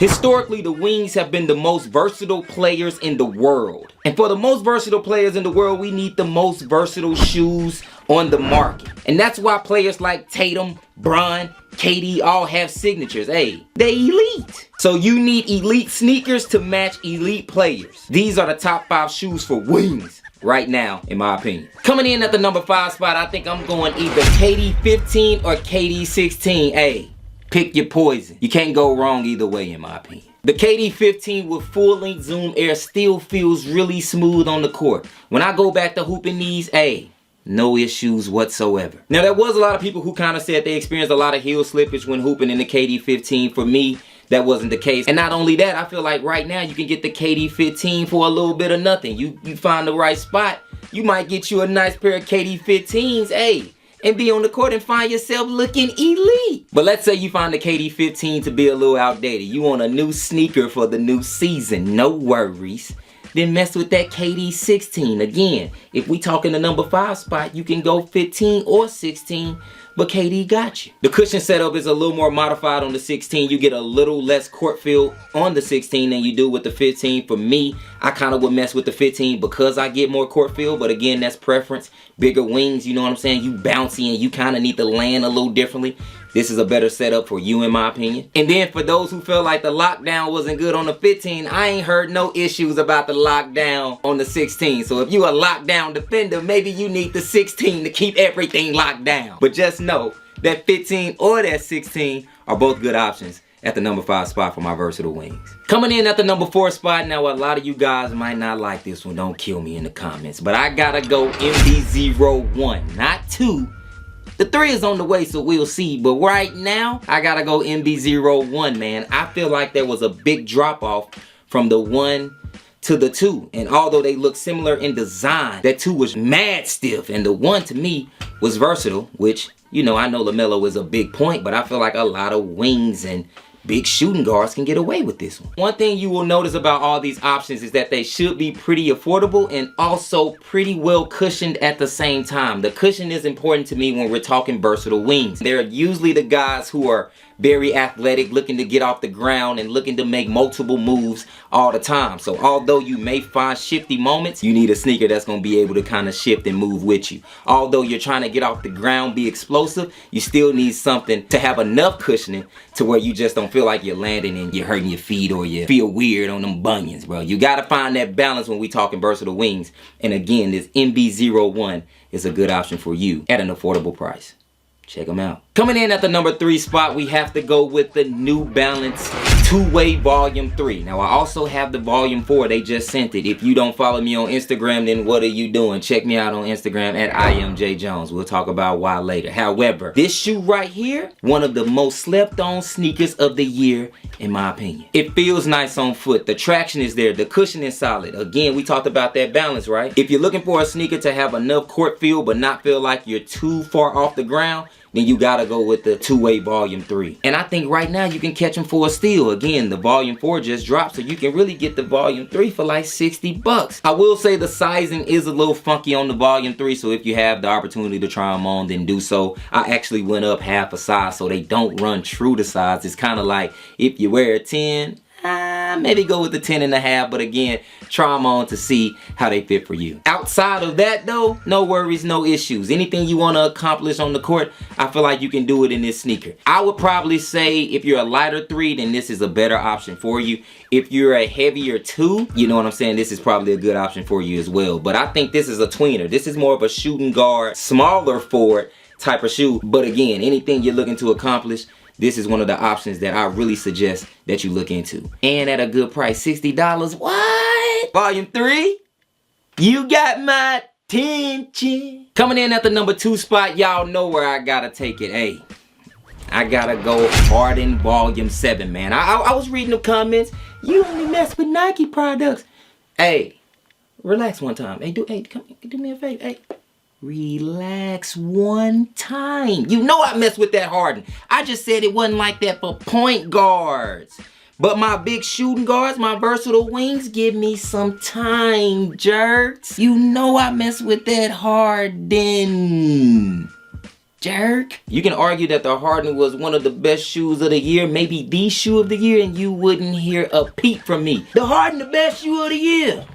Historically, the Wings have been the most versatile players in the world. And for the most versatile players in the world, we need the most versatile shoes on the market. And that's why players like Tatum, Bron, KD all have signatures. Hey, they elite. So you need elite sneakers to match elite players. These are the top 5 shoes for Wings right now, in my opinion. Coming in at the number 5 spot, I think I'm going either KD 15 or KD 16. Hey, pick your poison. You can't go wrong either way, in my opinion. The KD 15 with full-length Zoom Air still feels really smooth on the court. When I go back to hooping these, hey, no issues whatsoever. Now, there was a lot of people who kind of said they experienced a lot of heel slippage when hooping in the KD 15. For me, that wasn't the case. And not only that, I feel like right now you can get the KD 15 for a little bit of nothing. You find the right spot, you might get you a nice pair of KD 15s, hey, and be on the court and find yourself looking elite. But let's say you find the KD 15 to be a little outdated. You want a new sneaker for the new season, no worries. Then mess with that KD 16. Again, if we talking the number 5 spot, you can go 15 or 16, but KD got you. The cushion setup is a little more modified on the 16. You get a little less court feel on the 16 than you do with the 15. For me, I kind of would mess with the 15 because I get more court feel, but again, that's preference. Bigger wings, you know what I'm saying? You bouncy and you kind of need to land a little differently. This is a better setup for you, in my opinion. And then for those who feel like the lockdown wasn't good on the 15, I ain't heard no issues about the lockdown on the 16. So if you a lockdown defender, maybe you need the 16 to keep everything locked down. But just know that 15 or that 16 are both good options at the number 5 spot for my versatile wings. Coming in at the number 4 spot, now a lot of you guys might not like this one. Don't kill me in the comments. But I gotta go MB01, not 2. The 3 is on the way, so we'll see. But right now, I gotta go MB01, man. I feel like there was a big drop-off from the 1 to the 2. And although they look similar in design, that 2 was mad stiff. And the 1, to me, was versatile, which, you know, I know LaMelo is a big point, but I feel like a lot of wings and big shooting guards can get away with this one. One thing you will notice about all these options is that they should be pretty affordable and also pretty well cushioned at the same time. The cushion is important to me when we're talking versatile wings. They're usually the guys who are very athletic, looking to get off the ground and looking to make multiple moves all the time. So although you may find shifty moments, you need a sneaker that's going to be able to kind of shift and move with you. Although you're trying to get off the ground, be explosive, you still need something to have enough cushioning to where you just don't feel like you're landing and you're hurting your feet or you feel weird on them bunions, bro. You got to find that balance when we talking versatile wings. And again, this MB01 is a good option for you at an affordable price. Check them out. Coming in at the number 3 spot, we have to go with the New Balance TwoWay Volume 3. Now, I also have the Volume 4. They just sent it. If you don't follow me on Instagram, then what are you doing? Check me out on Instagram at IamJJones. We'll talk about why later. However, this shoe right here, one of the most slept on sneakers of the year, in my opinion. It feels nice on foot. The traction is there. The cushion is solid. Again, we talked about that balance, right? If you're looking for a sneaker to have enough court feel, but not feel like you're too far off the ground, then you gotta go with the TwoWay Volume 3. And I think right now you can catch them for a steal. Again, the Volume 4 just dropped, so you can really get the Volume 3 for like 60 bucks. I will say the sizing is a little funky on the Volume 3, so if you have the opportunity to try them on, then do so. I actually went up half a size, so they don't run true to size. It's kind of like if you wear a 10, maybe go with the 10.5, but again, try them on to see how they fit for you. Outside of that though, no worries, no issues. Anything you want to accomplish on the court, I feel like you can do it in this sneaker. I would probably say if you're a lighter 3, then this is a better option for you. If you're a heavier 2, you know what I'm saying, this is probably a good option for you as well. But I think this is a tweener. This is more of a shooting guard, smaller forward type of shoe. But again, anything you're looking to accomplish, this is one of the options that I really suggest that you look into. And at a good price, $60. What? Volume 3? You got my attention. Coming in at the number 2 spot, y'all know where I gotta take it. Hey, I gotta go Harden Volume 7, man. I was reading the comments. You only mess with Nike products. Hey, relax one time. Hey, do me a favor. Hey. Relax one time. You know I mess with that Harden. I just said it wasn't like that for point guards. But my big shooting guards, my versatile wings, give me some time, jerks. You know I mess with that Harden. jerk. You can argue that the Harden was one of the best shoes of the year, maybe the shoe of the year, and you wouldn't hear a peep from me. The Harden, the best shoe of the year.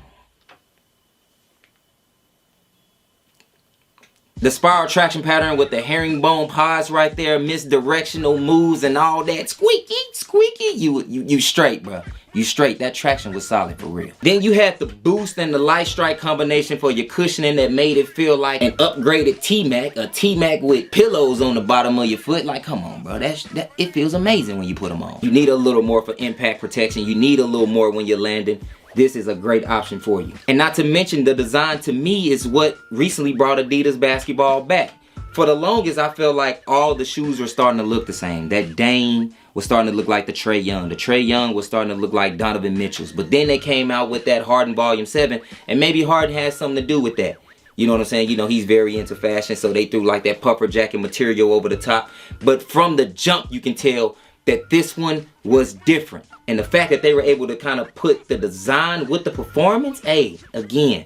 The spiral traction pattern with the herringbone paws right there, misdirectional moves and all that. Squeaky, squeaky. You straight, bro. You straight. That traction was solid for real. Then you had the boost and the light strike combination for your cushioning that made it feel like an upgraded T-Mac. A T-Mac with pillows on the bottom of your foot. Like, come on, bro. It feels amazing when you put them on. You need a little more for impact protection. You need a little more when you're landing. This is a great option for you. And not to mention, the design to me is what recently brought Adidas basketball back. For the longest, I felt like all the shoes were starting to look the same. That Dame was starting to look like the Trae Young. The Trae Young was starting to look like Donovan Mitchell's. But then they came out with that Harden Volume 7, and maybe Harden has something to do with that. You know what I'm saying? You know, he's very into fashion, so they threw like that puffer jacket material over the top. But from the jump, you can tell that this one was different. And the fact that they were able to kind of put the design with the performance, hey, again,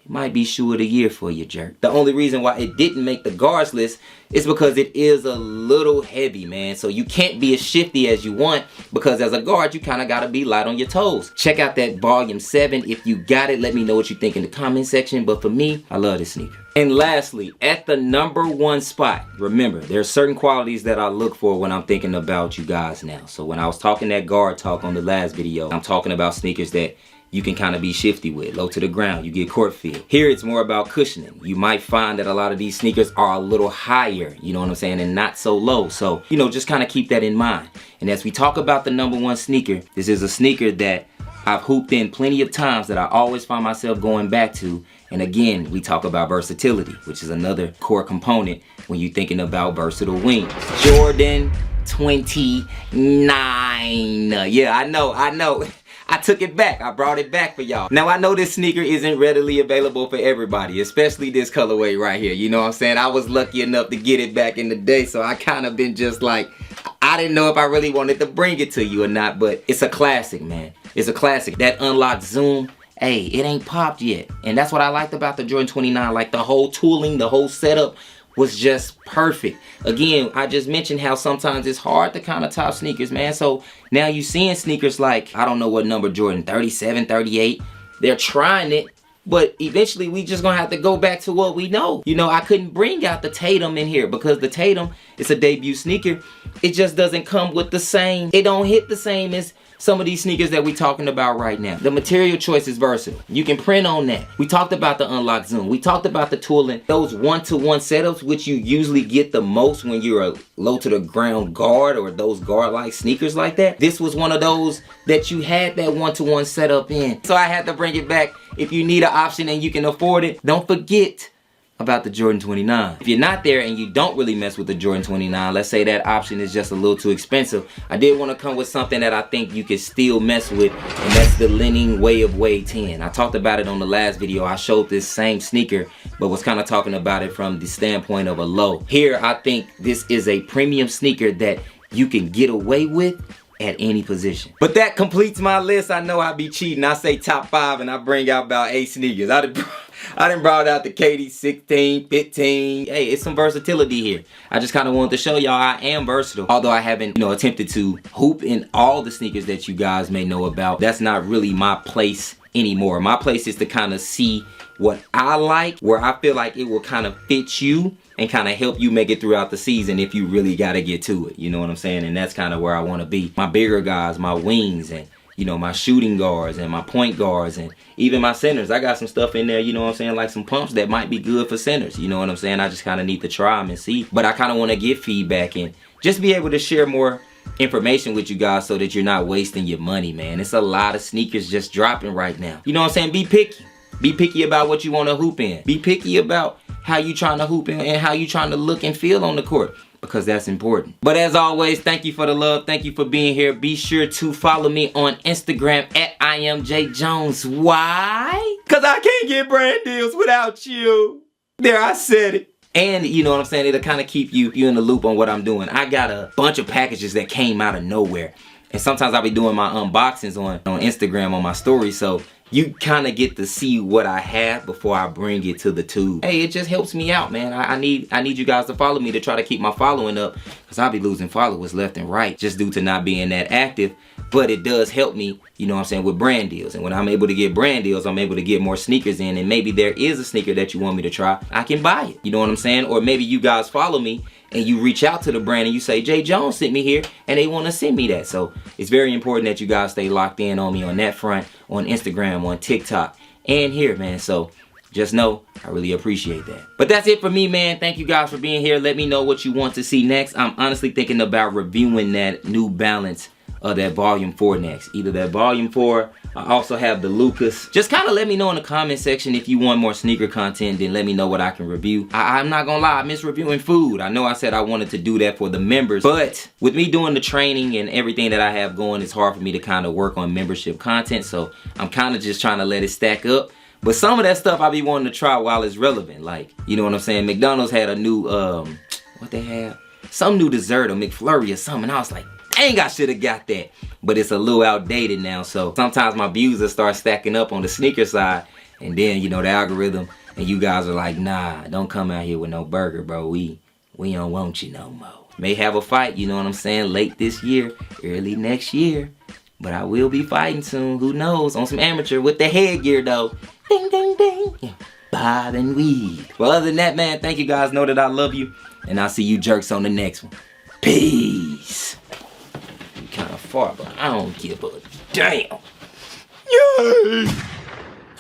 it might be shoe of the year for you, jerk. The only reason why it didn't make the guards list is because it is a little heavy, man. So you can't be as shifty as you want, because as a guard, you kind of got to be light on your toes. Check out that Volume 7. If you got it, let me know what you think in the comment section. But for me, I love this sneaker. And lastly, at the #1 spot, remember, there are certain qualities that I look for when I'm thinking about you guys now. So when I was talking that guard talk on the last video, I'm talking about sneakers that you can kind of be shifty with, low to the ground, you get court feel. Here it's more about cushioning. You might find that a lot of these sneakers are a little higher, you know what I'm saying, and not so low. So, you know, just kind of keep that in mind. And as we talk about the #1 sneaker, this is a sneaker that I've hooped in plenty of times that I always find myself going back to. And again, we talk about versatility, which is another core component when you're thinking about versatile wings. Jordan 29. Yeah, I know. I took it back. I brought it back for y'all. Now, I know this sneaker isn't readily available for everybody, especially this colorway right here. You know what I'm saying? I was lucky enough to get it back in the day, so I kind of been just like, I didn't know if I really wanted to bring it to you or not, but it's a classic, man. It's a classic. That unlocked zoom, hey, it ain't popped yet. And that's what I liked about the Jordan 29. Like, the whole tooling, the whole setup was just perfect. Again, I just mentioned how sometimes it's hard to kind of top sneakers, man. So now you seeing sneakers like, I don't know what number Jordan, 37, 38. They're trying it, but eventually we just gonna have to go back to what we know. You know, I couldn't bring out the Tatum in here because the Tatum, it's a debut sneaker. It just doesn't come with the same, it don't hit the same as some of these sneakers that we talking about right now. The material choice is versatile. You can print on that. We talked about the unlocked zoom. We talked about the tooling. Those one-to-one setups, which you usually get the most when you're a low to the ground guard or those guard-like sneakers like that. This was one of those that you had that one-to-one setup in. So I had to bring it back. If you need an option and you can afford it, don't forget about the Jordan 29. If you're not there and you don't really mess with the Jordan 29, let's say that option is just a little too expensive, I did want to come with something that I think you can still mess with, and that's the Leaning Way of Wade 10. I talked about it on the last video. I showed this same sneaker, but was kind of talking about it from the standpoint of a low. Here, I think this is a premium sneaker that you can get away with at any position. But that completes my list. I know I be cheating. I say top 5 and I bring out about 8 sneakers. I done brought out the KD 16, 15. Hey, it's some versatility here. I just kind of wanted to show y'all I am versatile. Although I haven't, you know, attempted to hoop in all the sneakers that you guys may know about. That's not really my place anymore. My place is to kind of see what I like, where I feel like it will kind of fit you and kind of help you make it throughout the season if you really got to get to it. You know what I'm saying? And that's kind of where I want to be. My bigger guys, my wings, and you know, my shooting guards and my point guards and even my centers. I got some stuff in there, you know what I'm saying, like some pumps that might be good for centers. You know what I'm saying? I just kind of need to try them and see. But I kind of want to get feedback and just be able to share more information with you guys so that you're not wasting your money, man. It's a lot of sneakers just dropping right now. You know what I'm saying? Be picky. Be picky about what you want to hoop in. Be picky about how you trying to hoop in and how you trying to look and feel on the court, because that's important. But as always, thank you for the love. Thank you for being here. Be sure to follow me on Instagram at IamJJones. Why? Because I can't get brand deals without you. There, I said it. And you know what I'm saying? It'll kind of keep you in the loop on what I'm doing. I got a bunch of packages that came out of nowhere. And sometimes I'll be doing my unboxings on Instagram on my stories. So you kind of get to see what I have before I bring it to the tube. Hey, it just helps me out, man. I need you guys to follow me to try to keep my following up, because I'll be losing followers left and right just due to not being that active. But it does help me, you know what I'm saying, with brand deals. And when I'm able to get brand deals, I'm able to get more sneakers in. And maybe there is a sneaker that you want me to try, I can buy it. You know what I'm saying? Or maybe you guys follow me and you reach out to the brand and you say, Jay Jones sent me here, and they want to send me that. So it's very important that you guys stay locked in on me on that front, on Instagram, on TikTok, and here, man. So just know I really appreciate that. But that's it for me, man. Thank you guys for being here. Let me know what you want to see next. I'm honestly thinking about reviewing that New Balance, that Volume 4 next. Either that Volume 4, I also have the Lucas. Just kind of let me know in the comment section if you want more sneaker content, then let me know what I can review. I'm not gonna lie, I miss reviewing food. I know I said I wanted to do that for the members, but with me doing the training and everything that I have going, it's hard for me to kind of work on membership content, so I'm kind of just trying to let it stack up. But some of that stuff I be wanting to try while it's relevant. Like, you know what I'm saying? McDonald's had a new, what they have? Some new dessert, a McFlurry or something, and I was like, dang, I should have got that. But it's a little outdated now, so sometimes my views will start stacking up on the sneaker side, and then, you know, the algorithm, and you guys are like, nah, don't come out here with no burger, bro. We don't want you no more. May have a fight, you know what I'm saying, late this year, early next year. But I will be fighting soon, who knows, on some amateur with the headgear, though. Ding, ding, ding. Bob and weed. Well, other than that, man, thank you guys. Know that I love you, and I'll see you jerks on the next one. Peace. Kind of far, but I don't give a damn. Yay!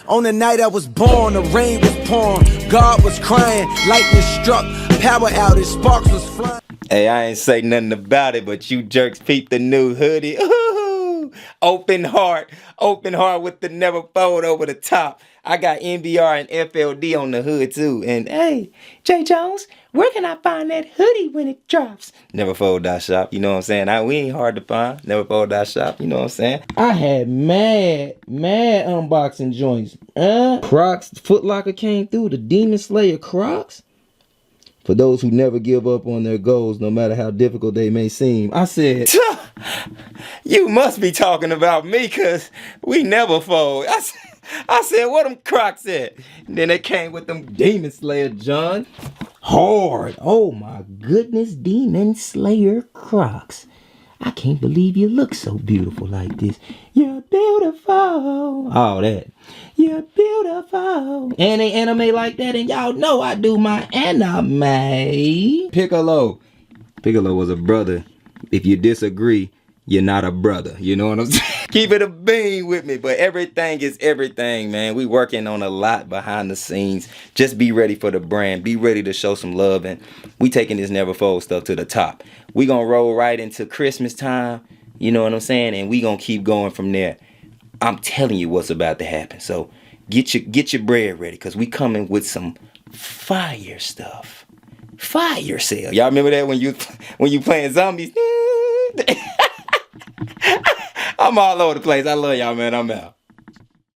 On the night I was born, the rain was pouring, God was crying, lightning struck, power outage, sparks was flying. Hey, I ain't say nothing about it, but you jerks peeped the new hoodie. Ooh, open heart with the never fold over the top. I got NBR and FLD on the hood too. And hey, Jay Jones, where can I find that hoodie when it drops? Neverfold.shop, you know what I'm saying? We ain't hard to find. Neverfold.shop, you know what I'm saying? I had mad unboxing joints. Crocs, Foot Locker came through, the Demon Slayer Crocs. For those who never give up on their goals, no matter how difficult they may seem. I said, you must be talking about me, cause we never fold. I said, what them Crocs at? And then they came with them Demon Slayer, John. Hard. Oh my goodness, Demon Slayer Crocs. I can't believe you look so beautiful like this. You're beautiful. All that. You're beautiful. And they anime like that, and y'all know I do my anime. Piccolo. Piccolo was a brother. If you disagree, you're not a brother. You know what I'm saying? Keep it a bean with me. But everything is everything, man. We working on a lot behind the scenes. Just be ready for the brand. Be ready to show some love. And we taking this Never Fold stuff to the top. We gonna roll right into Christmas time. You know what I'm saying? And we gonna keep going from there. I'm telling you what's about to happen. So get your bread ready, because we coming with some fire stuff. Fire sale. Y'all remember that when you playing zombies? I'm all over the place. I love y'all, man. I'm out.